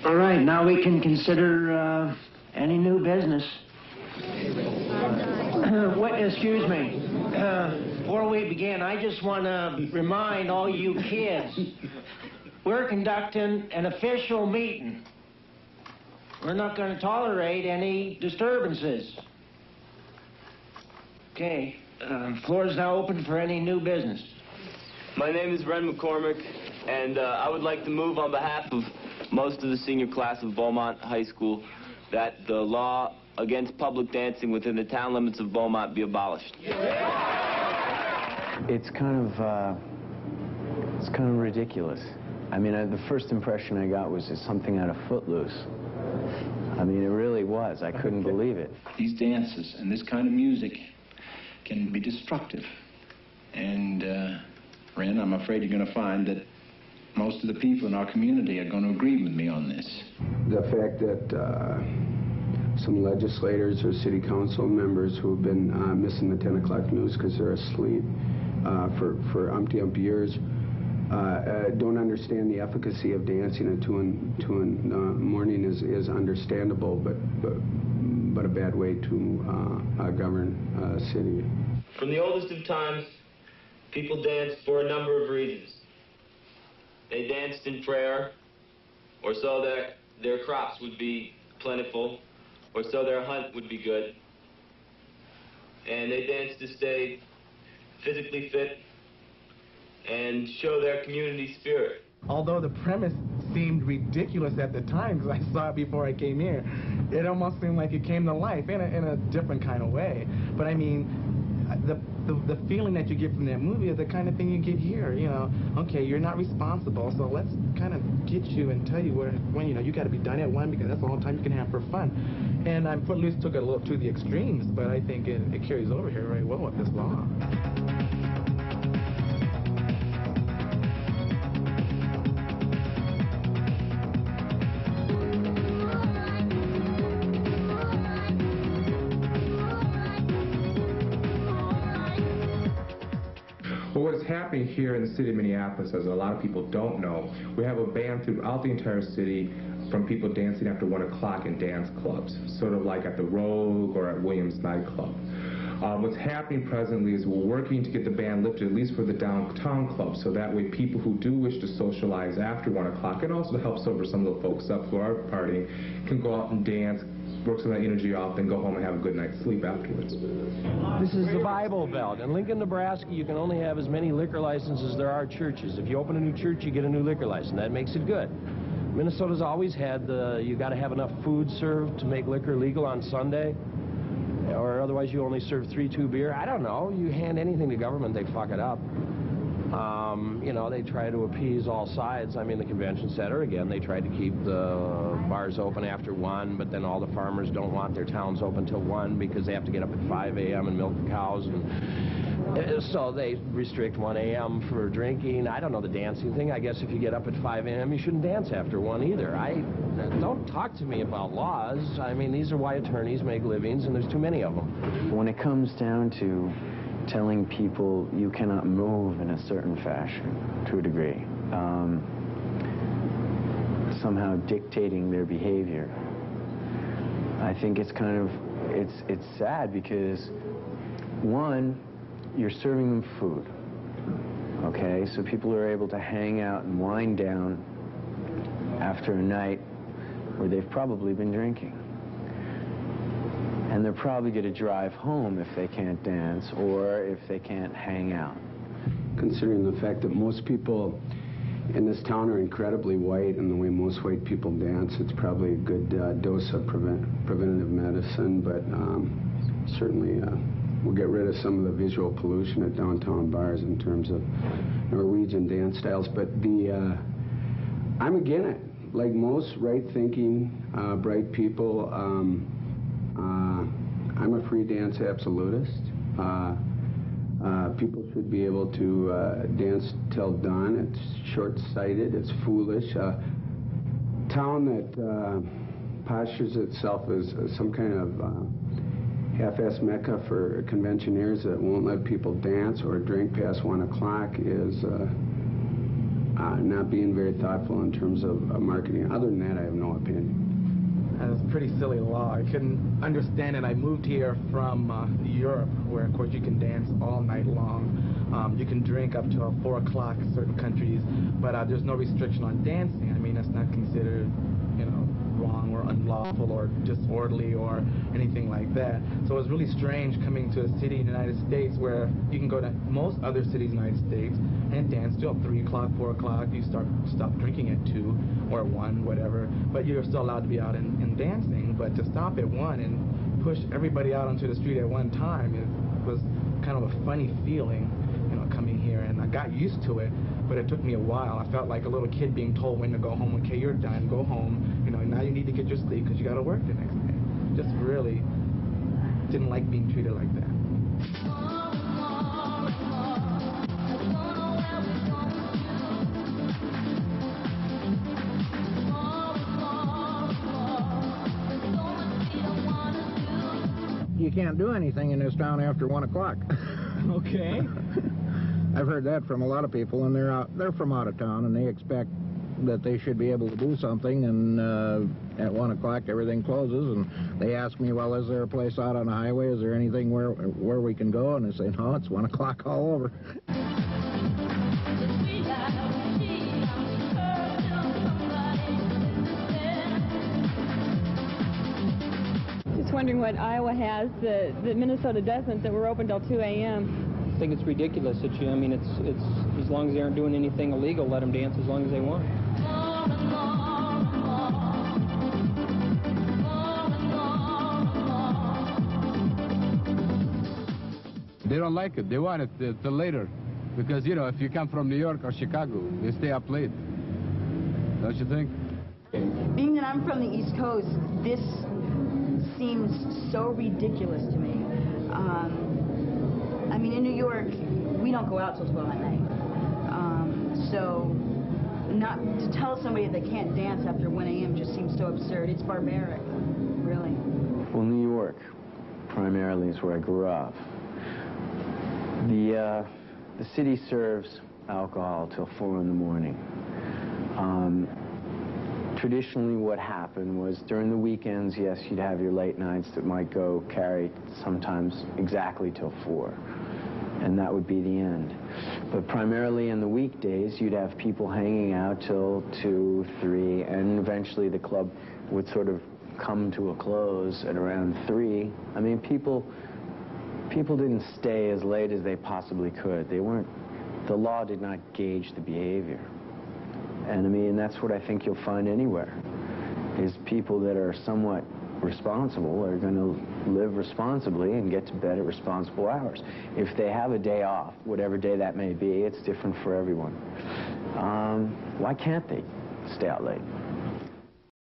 All right, now we can consider any new business. Excuse me. Before we begin, I just want to remind all you kids, we're conducting an official meeting. We're not going to tolerate any disturbances. Okay, floor is now open for any new business. My name is Ren McCormick, and I would like to move on behalf of most of the senior class of Beaumont High School that the law against public dancing within the town limits of Beaumont be abolished. It's kind of ridiculous. I mean, the first impression I got was it's something out of Footloose. I mean, it really was. I couldn't believe it. These dances and this kind of music can be destructive. And, Ren, I'm afraid you're going to find that most of the people in our community are going to agree with me on this. The fact that some legislators or city council members who have been missing the 10 o'clock news because they're asleep for umpty years don't understand the efficacy of dancing at 2 in the morning is understandable, but a bad way to govern a city. From the oldest of times, people danced for a number of reasons. They danced in prayer, or so that their crops would be plentiful, or so their hunt would be good. And they danced to stay physically fit and show their community spirit. Although the premise seemed ridiculous at the time, because I saw it before I came here, it almost seemed like it came to life in a different kind of way. But I mean, the feeling that you get from that movie is the kind of thing you get here. You know, okay, you're not responsible, so let's kind of get you and tell you when you know you got to be done at 1 because that's all the time you can have for fun. And Footloose took it a little to the extremes, but I think it carries over here very well with this law. Well, what's happening here in the city of Minneapolis, as a lot of people don't know, we have a ban throughout the entire city from people dancing after 1 o'clock in dance clubs, sort of like at the Rogue or at Williams nightclub. What's happening presently is we're working to get the ban lifted, at least for the downtown clubs, so that way people who do wish to socialize after 1 o'clock, and also to help sober some of the folks up who are partying, can go out and dance, work some of that energy off, and go home and have a good night's sleep afterwards. This is the Bible Belt. In Lincoln, Nebraska, you can only have as many liquor licenses as there are churches. If you open a new church, you get a new liquor license. That makes it good. Minnesota's always had you got to have enough food served to make liquor legal on Sunday, or otherwise you only serve 3-2 beer. I don't know. You hand anything to government, they fuck it up. You know, they try to appease all sides. I mean, the convention center, again, they tried to keep the bars open after 1, but then all the farmers don't want their towns open till 1 because they have to get up at 5 a.m. and milk the cows. And so they restrict 1 a.m. for drinking. I don't know the dancing thing. I guess if you get up at 5 a.m., you shouldn't dance after 1 either. Don't talk to me about laws. I mean, these are why attorneys make livings, and there's too many of them. When it comes down to telling people you cannot move in a certain fashion, to a degree, somehow dictating their behavior, I think it's kind of, it's sad because, one, you're serving them food, okay? So people are able to hang out and wind down after a night where they've probably been drinking. And they're probably going to drive home if they can't dance or if they can't hang out. Considering the fact that most people in this town are incredibly white, and the way most white people dance, it's probably a good dose of preventative medicine, but certainly we'll get rid of some of the visual pollution at downtown bars in terms of Norwegian dance styles. But I'm again it. Like most right-thinking, bright people, I'm a free dance absolutist. People should be able to dance till dawn. It's short-sighted, it's foolish. A town that postures itself as some kind of half-ass mecca for conventioneers that won't let people dance or drink past 1 o'clock is not being very thoughtful in terms of marketing. Other than that, I have no opinion. It's a pretty silly law. I couldn't understand it. I moved here from Europe, where, of course, you can dance all night long. You can drink up till 4 o'clock in certain countries, but there's no restriction on dancing. I mean, that's not considered, you know, wrong or unlawful or disorderly or anything like that. So it was really strange coming to a city in the United States where you can go to most other cities in the United States and dance till 3 o'clock, 4 o'clock. You stop drinking at 2 or 1, whatever, but you're still allowed to be out and dancing. But to stop at 1 and push everybody out onto the street at one time, it was kind of a funny feeling, you know, coming here. And I got used to it, but it took me a while. I felt like a little kid being told when to go home. Okay, you're done, go home. You know, now you need to get your sleep because you got to work the next day. Just really didn't like being treated like that. You can't do anything in this town after 1 o'clock. Okay. I've heard that from a lot of people, and they're from out of town, and they expect that they should be able to do something, and at 1 o'clock everything closes, and they ask me, well, is there a place out on the highway? Is there anything where we can go? And I say, no, it's 1 o'clock all over. Just wondering what Iowa has that Minnesota doesn't, that we're open till 2 a.m. I think it's ridiculous that I mean, it's as long as they aren't doing anything illegal, let them dance as long as they want. They don't like it. They want it till later. Because, you know, if you come from New York or Chicago, they stay up late. Don't you think? Being that I'm from the East Coast, this seems so ridiculous to me. I mean, in New York, we don't go out till 12 at night. So not to tell somebody that they can't dance after 1 a.m. just seems so absurd. It's barbaric, really. Well, New York primarily is where I grew up. The city serves alcohol till 4 in the morning. Traditionally, what happened was during the weekends, yes, you'd have your late nights that might go carry sometimes exactly till 4, and that would be the end. But primarily in the weekdays, you'd have people hanging out till 2, 3, and eventually the club would sort of come to a close at around 3. I mean, people didn't stay as late as they possibly could. The law did not gauge the behavior. And I mean, that's what I think you'll find anywhere, is people that are somewhat responsible are going to live responsibly and get to bed at responsible hours. If they have a day off, whatever day that may be, it's different for everyone. Why can't they stay out late?